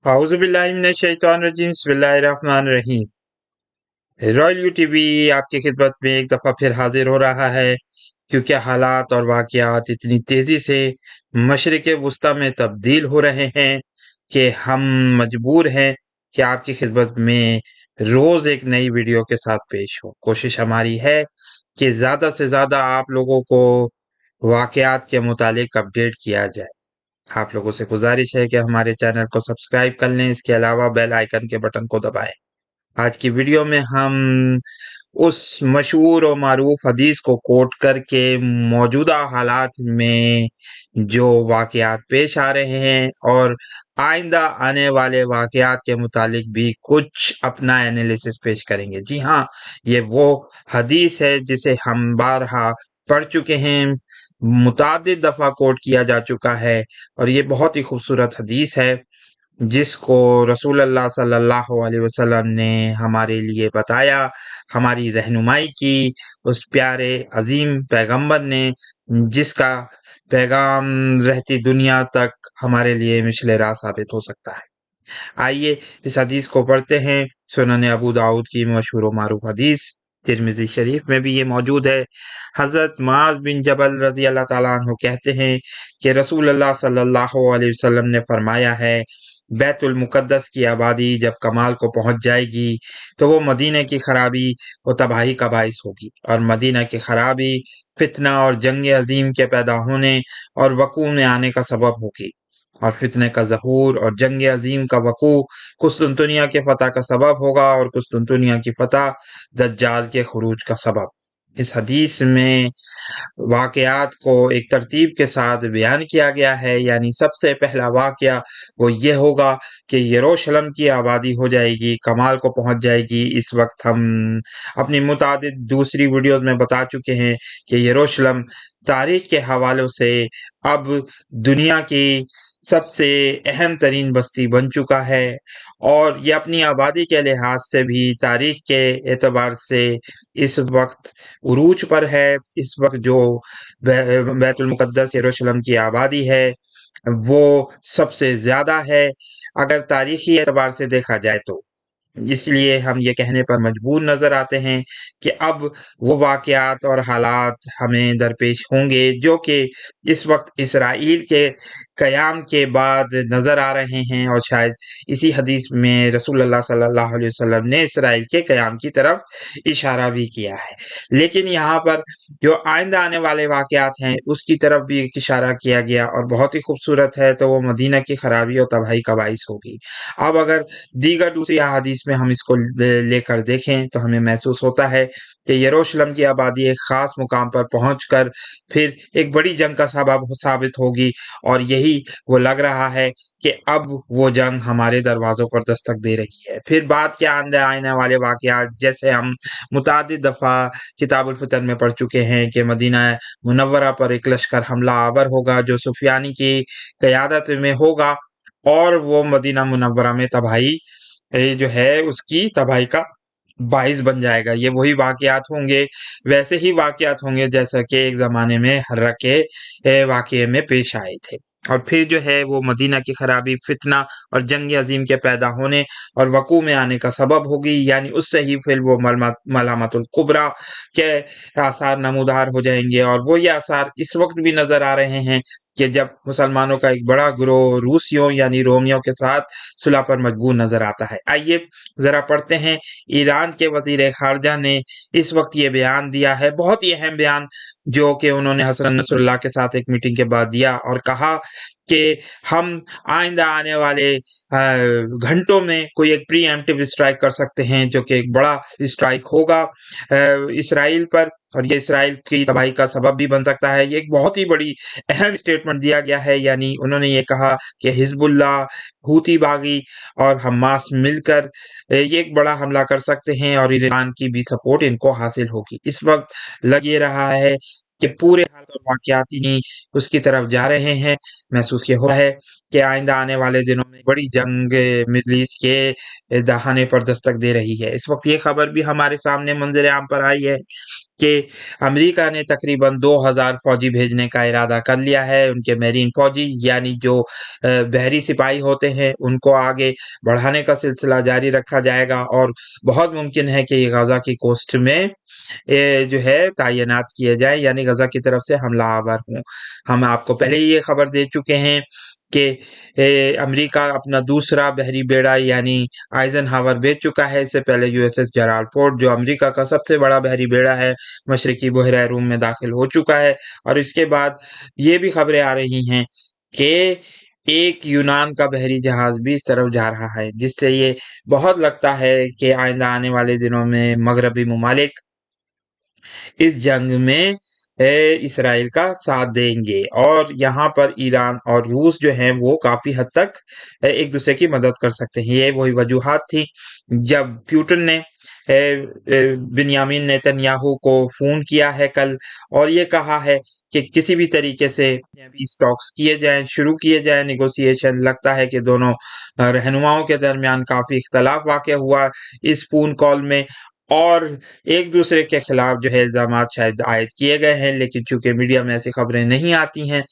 औज़ुबिल्लाहिमिनश्शैतानिर्रजीम बिस्मिल्लाहिर्रहमानिर्रहीम। Royal you TV आपकी खिदमत में एक दफ़ा फिर हाजिर हो रहा है, क्योंकि हालात और वाक़यात इतनी तेज़ी से मशरिक़ वुस्ता में तब्दील हो रहे हैं कि हम मजबूर हैं कि आपकी खिदमत में रोज़ एक नई वीडियो के साथ पेश हों। कोशिश हमारी है कि ज़्यादा से ज़्यादा आप लोगों को वाक़यात के मुतालिक अपडेट किया जाए। आप लोगों से गुज़ारिश है कि हमारे चैनल को सब्सक्राइब कर लें, इसके अलावा बेल आइकन के बटन को दबाएँ। आज की वीडियो में हम उस मशहूर और मारूफ हदीस को कोट करके मौजूदा हालात में जो वाक़यात पेश आ रहे हैं और आइंदा आने वाले वाक़यात के मुतालिक भी कुछ अपना एनालिसिस पेश करेंगे। जी हाँ, ये वो हदीस है जिसे हम बारहा पढ़ चुके हैं, मुतअद्दिद दफ़ा कोट किया जा चुका है और ये बहुत ही खूबसूरत हदीस है जिसको रसूलुल्लाह सल्लल्लाहु अलैहि वसल्लम ने हमारे लिए बताया, हमारी रहनुमाई की उस प्यारे अज़ीम पैगंबर ने, जिसका पैगाम रहती दुनिया तक हमारे लिए मिशल राह साबित हो सकता है। आइए इस हदीस को पढ़ते हैं। सुनन अबू दाऊद की मशहूर व मारूफ हदीस, तिरमिज़ी शरीफ में भी ये मौजूद है। हज़रत मुआज़ बिन जबल रज़ी अल्लाह ताला अन्हु कहते हैं कि रसूलुल्लाह सल्लल्लाहु अलैहि वसल्लम ने फरमाया है, बैतुल मुक़द्दस की आबादी जब कमाल को पहुँच जाएगी तो वो मदीने की खराबी व तबाही का बाइस होगी, और मदीना की खराबी फितना और जंग अज़ीम के पैदा होने और वक़ूअ में आने का सबब होगी, और फितने का ज़हूर और जंग अज़ीम का वक़ूअ कुस्तुनतुनिया के फ़तह का सबब होगा, और कुस्तुनतुनिया की फ़तह दज्जाल के खुरूज का सबब। इस हदीस में वाक़यात को एक तरतीब के साथ बयान किया गया है, यानी सबसे पहला वाक़या वो ये होगा कि यरूशलेम की आबादी हो जाएगी, कमाल को पहुँच जाएगी। इस वक़्त हम अपनी मुतअद्दिद दूसरी वीडियोज़ में बता चुके हैं कि यरूशलेम तारीख़ के हवालों से अब दुनिया की सबसे अहम तरीन बस्ती बन चुका है, और ये अपनी आबादी के लिहाज से भी तारीख़ के एतबार से इस वक़्त उरूज पर है। इस वक़्त जो बैतुल मुक़द्दस यरूशलेम की आबादी है, वो सबसे ज़्यादा है, अगर तारीख़ी एतबार से देखा जाए तो। इसलिए हम ये कहने पर मजबूर नज़र आते हैं कि अब वो वाक़यात और हालात हमें दरपेश होंगे जो कि इस वक़्त इसराइल के क़याम के बाद नज़र आ रहे हैं, और शायद इसी हदीस में रसूलुल्लाह सल्लल्लाहु अलैहि वसल्लम ने इसराइल के क़याम की तरफ इशारा भी किया है। लेकिन यहाँ पर जो आइंदा आने वाले वाक़यात हैं, उसकी तरफ भी एक इशारा किया गया और बहुत ही खूबसूरत है, तो वो मदीना की खराबी और तबाही का बाइस होगी। अब अगर दीगर दूसरी अहादीस में हम इसको लेकर देखें तो हमें महसूस होता है कि यरूशलेम की आबादी एक ख़ास मुकाम पर पहुंचकर फिर एक बड़ी जंग का सबब साबित होगी, और यही वो लग रहा है कि अब वो जंग हमारे दरवाज़ों पर दस्तक दे रही है। फिर बाद के अंदर आने वाले वाक़यात, जैसे हम मुतअद्दिद दफ़ा किताबुल फितन में पढ़ चुके हैं कि मदीना मुनव्वरा पर एक लश्कर हमला आवर होगा जो सुफियानी की क़यादत में होगा, और वो मदीना मुनव्वरा में तबाही जो है उसकी तबाही का बाइस बन जाएगा। ये वही वाक़यात होंगे, वैसे ही वाक़यात होंगे जैसा कि एक ज़माने में हर्रा के वाक़ये में पेश आए थे। और फिर जो है वो मदीना की खराबी, फितना और जंग अज़ीम के पैदा होने और वक़ूअ में आने का सबब होगी, यानी उससे ही फिर वो मलामतुल कुबरा के आसार नमूदार हो जाएँगे, और वो ये आसार इस वक़्त भी नज़र आ रहे हैं कि जब मुसलमानों का एक बड़ा गिरोह रूसियों यानी रोमियों के साथ सुलह पर मजबूर नज़र आता है। आइए ज़रा पढ़ते हैं। ईरान के वज़ीर ख़ारिजा ने इस वक़्त ये बयान दिया है, बहुत ही अहम बयान, जो कि उन्होंने हसन नसरुल्लाह के साथ एक मीटिंग के बाद दिया, और कहा कि हम आइंदा आने वाले घंटों में कोई एक प्रीएम्प्टिव स्ट्राइक कर सकते हैं, जो कि एक बड़ा स्ट्राइक होगा इसराइल पर, और ये इसराइल की तबाही का सबब भी बन सकता है। ये एक बहुत ही बड़ी अहम स्टेटमेंट दिया गया है, यानी उन्होंने ये कहा कि हिज़्बुल्लाह, हूती बागी और हमास मिलकर ये एक बड़ा हमला कर सकते हैं, और ईरान की भी सपोर्ट इनको हासिल होगी। इस वक़्त लग ये रहा है कि पूरे हाल और वाक़यात ही उसकी तरफ जा रहे हैं। महसूस ये हो रहा है कि आइंदा आने वाले दिनों में बड़ी जंग मिडल ईस्ट के दहाने पर दस्तक दे रही है। इस वक्त ये खबर भी हमारे सामने मंजर आम पर आई है कि अमेरिका ने तकरीबन 2000 फौजी भेजने का इरादा कर लिया है। उनके मेरीन फौजी यानी जो बहरी सिपाही होते हैं उनको आगे बढ़ाने का सिलसिला जारी रखा जाएगा और बहुत मुमकिन है कि ये गाजा की कोस्ट में जो है तैनात किए जाए यानी गजा की तरफ से हमलावर हों। हम आपको पहले ही ये खबर दे चुके हैं कि अमेरिका अपना दूसरा बहरी बेड़ा यानी आइजनहावर भेज चुका है। इससे पहले यूएसएस जेराल्ड फोर्ड जो अमेरिका का सबसे बड़ा बहरी बेड़ा है मशरकी बहरा रूम में दाखिल हो चुका है। और इसके बाद ये भी खबरें आ रही हैं कि एक यूनान का बहरी जहाज भी इस तरफ जा रहा है, जिससे ये बहुत लगता है कि आइंदा आने वाले दिनों में मगरबी ममालिक इस जंग में इसराइल का साथ देंगे और यहाँ पर ईरान और रूस जो हैं वो काफी हद तक एक दूसरे की मदद कर सकते हैं। ये वही वजूहात थी जब पुतिन ने बिन्यामीन नेतन्याहू को फोन किया है कल और ये कहा है कि किसी भी तरीके से पीस टॉक्स किए जाएं, शुरू किए जाएं निगोशिएशन। लगता है कि दोनों रहनुमाओं के दरमियान काफी इख्तलाफ वाक़या हुआ इस फोन कॉल में और एक दूसरे के खिलाफ जो है इल्जामात शायद आयद किए गए हैं, लेकिन चूंकि मीडिया में ऐसी खबरें नहीं आती हैं।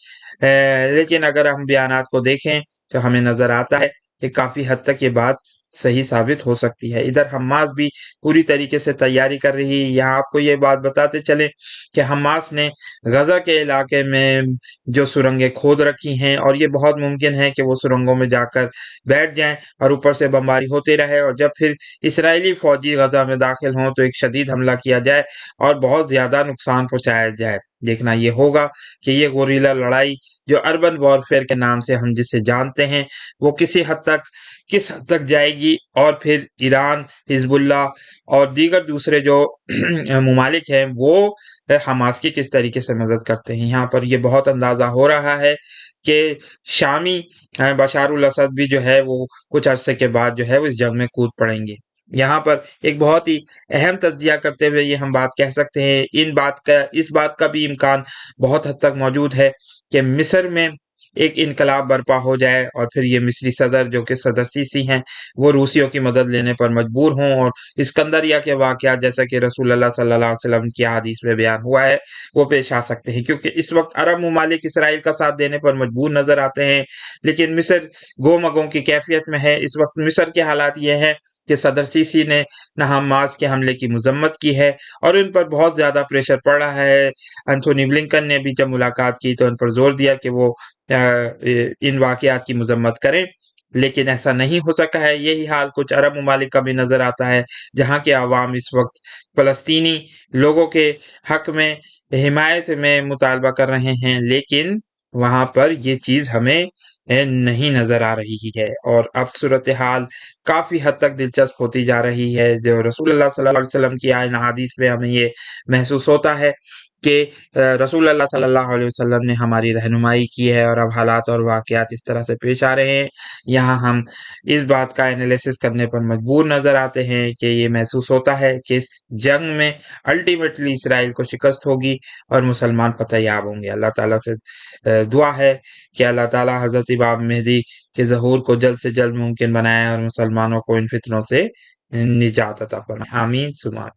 लेकिन अगर हम बयानात को देखें तो हमें नजर आता है कि काफी हद तक ये बात सही साबित हो सकती है। इधर हमास भी पूरी तरीके से तैयारी कर रही है। यहाँ आपको ये बात बताते चले कि हमास ने गजा के इलाके में जो सुरंगें खोद रखी हैं और ये बहुत मुमकिन है कि वो सुरंगों में जाकर बैठ जाएं और ऊपर से बमबारी होती रहे और जब फिर इसराइली फौजी गजा में दाखिल हों तो एक शदीद हमला किया जाए और बहुत ज्यादा नुकसान पहुंचाया जाए। देखना ये होगा कि ये गोरिल्ला लड़ाई जो अर्बन वॉरफेयर के नाम से हम जिसे जानते हैं वो किस हद तक जाएगी और फिर ईरान, हिजबुल्लाह और दीगर दूसरे जो ममालिक हैं वो हमास की किस तरीके से मदद करते हैं। यहाँ पर ये बहुत अंदाजा हो रहा है कि शामी बशारुल असद भी जो है वो कुछ अरसे के बाद जो है वो इस जंग में कूद पड़ेंगे। यहाँ पर एक बहुत ही अहम तज्जिया करते हुए ये हम बात कह सकते हैं इस बात का भी इम्कान बहुत हद तक मौजूद है कि मिस्र में एक इनकलाब बर्पा हो जाए और फिर ये मिस्री सदर जो कि सदर सीसी हैं वो रूसियों की मदद लेने पर मजबूर हों और इस्कंदरिया के वाकयात जैसा कि रसूलुल्लाह सल्लल्लाहु अलैहि वसल्लम की हदीस में बयान हुआ है वो पेश आ सकते हैं, क्योंकि इस वक्त अरब ममालिक इसराइल का साथ देने पर मजबूर नजर आते हैं। लेकिन मिस्र गोमगों की कैफियत में है। इस वक्त मिस्र के हालात ये हैं कि सदर सीसी ने न हमास के हमले की मजम्मत की है और उन पर बहुत ज्यादा प्रेशर पड़ रहा है। एंथोनी ब्लिंकन ने भी जब मुलाकात की तो उन पर जोर दिया कि वो इन वाकयात की मजम्मत करें, लेकिन ऐसा नहीं हो सका है। यही हाल कुछ अरब ममालिक का भी नजर आता है जहाँ के अवाम इस वक्त फलस्तीनी लोगों के हक में हिमायत में मुतालबा कर रहे हैं, लेकिन वहां पर ये चीज हमें नहीं नजर आ रही है और अब सूरत हाल काफी हद तक दिलचस्प होती जा रही है। जो रसूलुल्लाह सल्लल्लाहु अलैहि वसल्लम की आयन हदीस में हमें ये महसूस होता है कि रसूलुल्लाह सल्लल्लाहु अलैहि वसल्लम ने हमारी रहनुमाई की है और अब हालात और वाकयात इस तरह से पेश आ रहे हैं। यहाँ हम इस बात का एनालिसिस करने पर मजबूर नजर आते हैं कि ये महसूस होता है कि इस जंग में अल्टीमेटली इसराइल को शिकस्त होगी और मुसलमान फतह याब होंगे। अल्लाह ताला से दुआ है कि अल्लाह ताला हजरत इमाम मेहदी के ज़हूर को जल्द से जल्द मुमकिन बनाए और मुसलमानों को इन फितनों से निजात अता फरमाए। आमीन सुमा